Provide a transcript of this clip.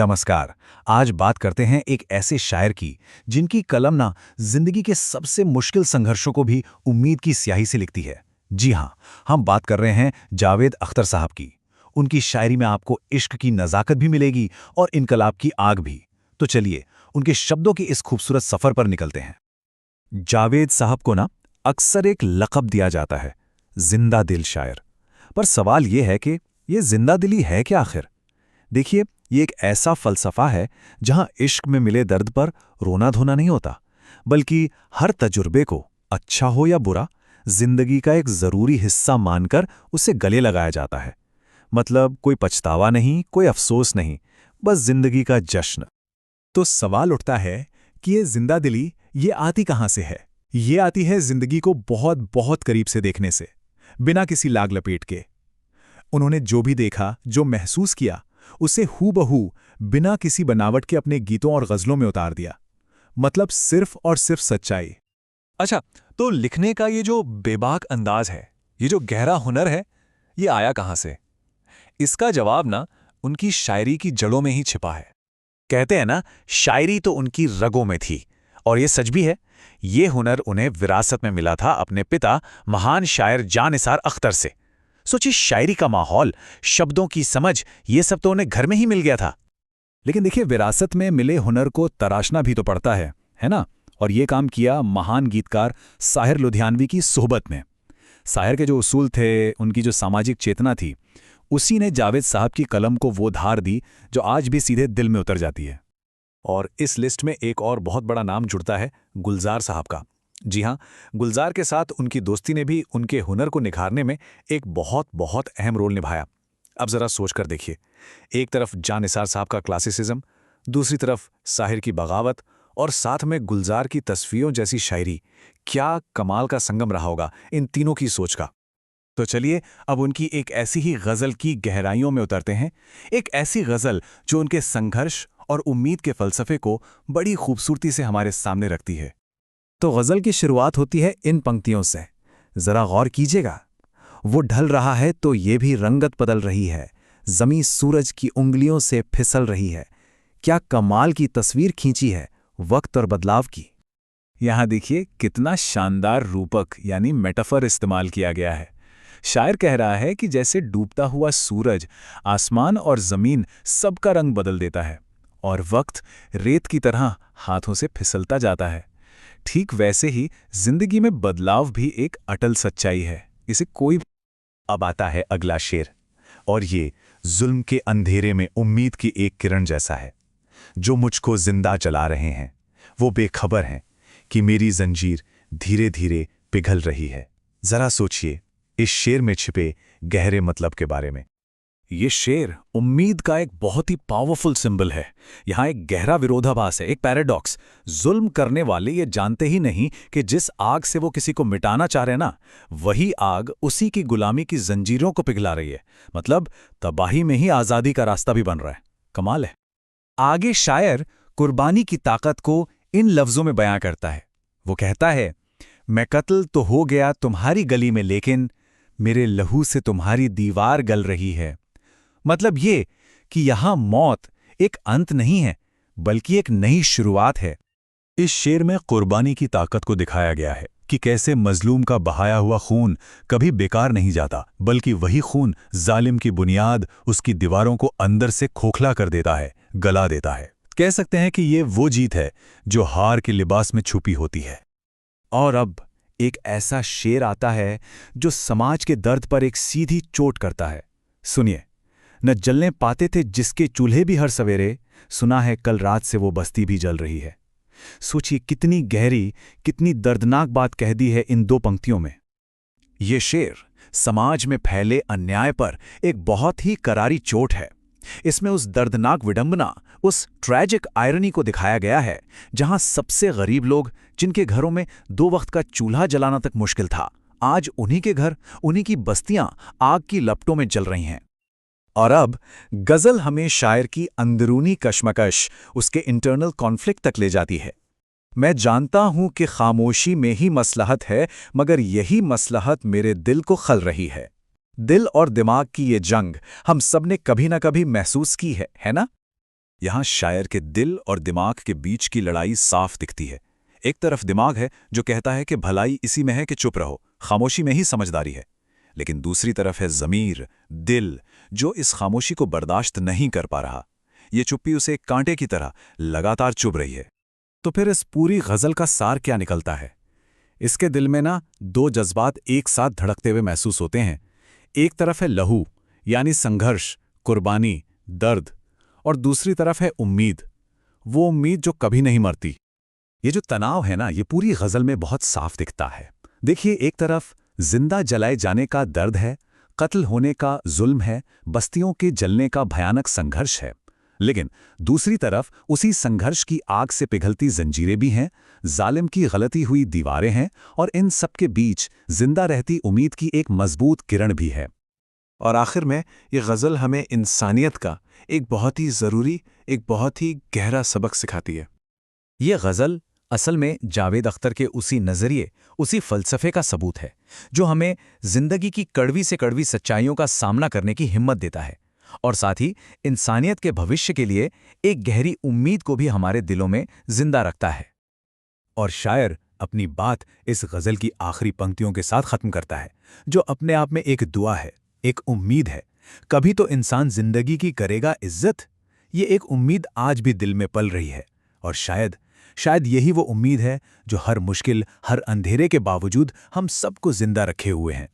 नमस्कार। आज बात करते हैं एक ऐसे शायर की जिनकी कलम ना जिंदगी के सबसे मुश्किल संघर्षों को भी उम्मीद की स्याही से लिखती है। जी हाँ, हम बात कर रहे हैं जावेद अख्तर साहब की। उनकी शायरी में आपको इश्क की नज़ाकत भी मिलेगी और इनकलाब की आग भी। तो चलिए उनके शब्दों के इस खूबसूरत सफर पर निकलते हैं। जावेद साहब को ना अक्सर एक लक़ब दिया जाता है, जिंदा दिल शायर। पर सवाल यह है कि ये जिंदा दिली है क्या आखिर? देखिए, ये एक ऐसा फलसफा है जहां इश्क में मिले दर्द पर रोना धोना नहीं होता, बल्कि हर तजुर्बे को, अच्छा हो या बुरा, जिंदगी का एक जरूरी हिस्सा मानकर उसे गले लगाया जाता है। मतलब कोई पछतावा नहीं, कोई अफसोस नहीं, बस जिंदगी का जश्न। तो सवाल उठता है कि ये जिंदा दिली ये आती कहां से है? ये आती है जिंदगी को बहुत बहुत करीब से देखने से, बिना किसी लाग लपेट के। उन्होंने जो भी देखा, जो महसूस किया, उसे हूबहू बिना किसी बनावट के अपने गीतों और गजलों में उतार दिया। मतलब सिर्फ और सिर्फ सच्चाई। अच्छा, तो लिखने का ये जो बेबाक अंदाज है, ये जो गहरा हुनर है, ये आया कहां से? इसका जवाब ना उनकी शायरी की जड़ों में ही छिपा है। कहते हैं ना, शायरी तो उनकी रगों में थी। और ये सच भी है। ये हुनर उन्हें विरासत में मिला था अपने पिता महान शायर जानिसार अख्तर से। सोचिए, शायरी का माहौल, शब्दों की समझ, ये सब तो उन्हें घर में ही मिल गया था। लेकिन देखिए, विरासत में मिले हुनर को तराशना भी तो पड़ता है ना? और ये काम किया महान गीतकार साहिर लुधियानवी की सोहबत में। साहिर के जो उसूल थे, उनकी जो सामाजिक चेतना थी, उसी ने जावेद साहब की कलम को वो धार दी जो आज भी सीधे दिल में उतर जाती है। और इस लिस्ट में एक और बहुत बड़ा नाम जुड़ता है, गुलजार साहब का। जी हाँ, गुलजार के साथ उनकी दोस्ती ने भी उनके हुनर को निखारने में एक बहुत बहुत अहम रोल निभाया। अब जरा सोचकर देखिए, एक तरफ जानिसार साहब का क्लासिसिज्म, दूसरी तरफ साहिर की बगावत, और साथ में गुलजार की तस्वीरों जैसी शायरी। क्या कमाल का संगम रहा होगा इन तीनों की सोच का। तो चलिए अब उनकी एक ऐसी ही गज़ल की गहराइयों में उतरते हैं। एक ऐसी गज़ल जो उनके संघर्ष और उम्मीद के फलसफे को बड़ी खूबसूरती से हमारे सामने रखती है। तो गज़ल की शुरुआत होती है इन पंक्तियों से। जरा गौर कीजिएगा। वो ढल रहा है तो ये भी रंगत बदल रही है, ज़मीं सूरज की उंगलियों से फिसल रही है। क्या कमाल की तस्वीर खींची है वक्त और बदलाव की। यहाँ देखिए कितना शानदार रूपक यानी मेटाफर इस्तेमाल किया गया है। शायर कह रहा है कि जैसे डूबता हुआ सूरज आसमान और ज़मीन सबका रंग बदल देता है और वक्त रेत की तरह हाथों से फिसलता जाता है, ठीक वैसे ही जिंदगी में बदलाव भी एक अटल सच्चाई है। इसे कोई। अब आता है अगला शेर, और ये जुल्म के अंधेरे में उम्मीद की एक किरण जैसा है। जो मुझको जिंदा जला रहे हैं वो बेखबर हैं कि मेरी जंजीर धीरे धीरे पिघल रही है। जरा सोचिए इस शेर में छिपे गहरे मतलब के बारे में। ये शेर उम्मीद का एक बहुत ही पावरफुल सिंबल है। यहाँ एक गहरा विरोधाभास है, एक पैराडॉक्स। जुल्म करने वाले ये जानते ही नहीं कि जिस आग से वो किसी को मिटाना चाह रहे हैं ना, वही आग उसी की गुलामी की जंजीरों को पिघला रही है। मतलब तबाही में ही आज़ादी का रास्ता भी बन रहा है। कमाल है। आगे शायर कुर्बानी की ताकत को इन लफ्जों में बयां करता है। वो कहता है, मैं कत्ल तो हो गया तुम्हारी गली में, लेकिन मेरे लहू से तुम्हारी दीवार गल रही है। मतलब ये कि यहां मौत एक अंत नहीं है, बल्कि एक नई शुरुआत है। इस शेर में कुर्बानी की ताकत को दिखाया गया है कि कैसे मजलूम का बहाया हुआ खून कभी बेकार नहीं जाता, बल्कि वही खून जालिम की बुनियाद, उसकी दीवारों को अंदर से खोखला कर देता है, गला देता है। कह सकते हैं कि ये वो जीत है जो हार के लिबास में छुपी होती है। और अब एक ऐसा शेर आता है जो समाज के दर्द पर एक सीधी चोट करता है। सुनिए, न जलने पाते थे जिसके चूल्हे भी हर सवेरे, सुना है कल रात से वो बस्ती भी जल रही है। सोचिए कितनी गहरी, कितनी दर्दनाक बात कह दी है इन दो पंक्तियों में। ये शेर समाज में फैले अन्याय पर एक बहुत ही करारी चोट है। इसमें उस दर्दनाक विडंबना, उस ट्रैजिक आयरनी को दिखाया गया है जहां सबसे गरीब लोग, जिनके घरों में 2 वक्त का चूल्हा जलाना तक मुश्किल था, आज उन्हीं के घर, उन्हीं की बस्तियां आग की लपटों में जल रही हैं। और अब गजल हमें शायर की अंदरूनी कश्मकश, उसके इंटरनल कॉन्फ्लिक्ट तक ले जाती है। मैं जानता हूं कि खामोशी में ही मसलहत है, मगर यही मसलहत मेरे दिल को खल रही है। दिल और दिमाग की ये जंग हम सब ने कभी ना कभी महसूस की है ना? यहाँ शायर के दिल और दिमाग के बीच की लड़ाई साफ दिखती है। एक तरफ दिमाग है जो कहता है कि भलाई इसी में है कि चुप रहो, खामोशी में ही समझदारी है। लेकिन दूसरी तरफ है ज़मीर, दिल, जो इस खामोशी को बर्दाश्त नहीं कर पा रहा। ये चुप्पी उसे एक कांटे की तरह लगातार चुभ रही है। तो फिर इस पूरी गज़ल का सार क्या निकलता है? इसके दिल में ना दो जज्बात एक साथ धड़कते हुए महसूस होते हैं। एक तरफ है लहू, यानी संघर्ष, कुर्बानी, दर्द, और दूसरी तरफ है उम्मीद, वो उम्मीद जो कभी नहीं मरती। ये जो तनाव है ना, ये पूरी गज़ल में बहुत साफ दिखता है। देखिए, एक तरफ जिंदा जलाए जाने का दर्द है, कत्ल होने का जुल्म है, बस्तियों के जलने का भयानक संघर्ष है। लेकिन दूसरी तरफ उसी संघर्ष की आग से पिघलती जंजीरें भी हैं, जालिम की गलती हुई दीवारें हैं, और इन सब के बीच जिंदा रहती उम्मीद की एक मजबूत किरण भी है। और आखिर में ये गज़ल हमें इंसानियत का एक बहुत ही ज़रूरी, एक बहुत ही गहरा सबक सिखाती है। ये गज़ल असल में जावेद अख्तर के उसी नज़रिए, उसी फ़लसफ़े का सबूत है जो हमें ज़िंदगी की कड़वी से कड़वी सच्चाइयों का सामना करने की हिम्मत देता है, और साथ ही इंसानियत के भविष्य के लिए एक गहरी उम्मीद को भी हमारे दिलों में जिंदा रखता है। और शायर अपनी बात इस गज़ल की आखिरी पंक्तियों के साथ ख़त्म करता है, जो अपने आप में एक दुआ है, एक उम्मीद है। कभी तो इंसान जिंदगी की करेगा इज्जत। ये एक उम्मीद आज भी दिल में पल रही है, और शायद यही वो उम्मीद है जो हर मुश्किल, हर अंधेरे के बावजूद हम सबको जिंदा रखे हुए हैं।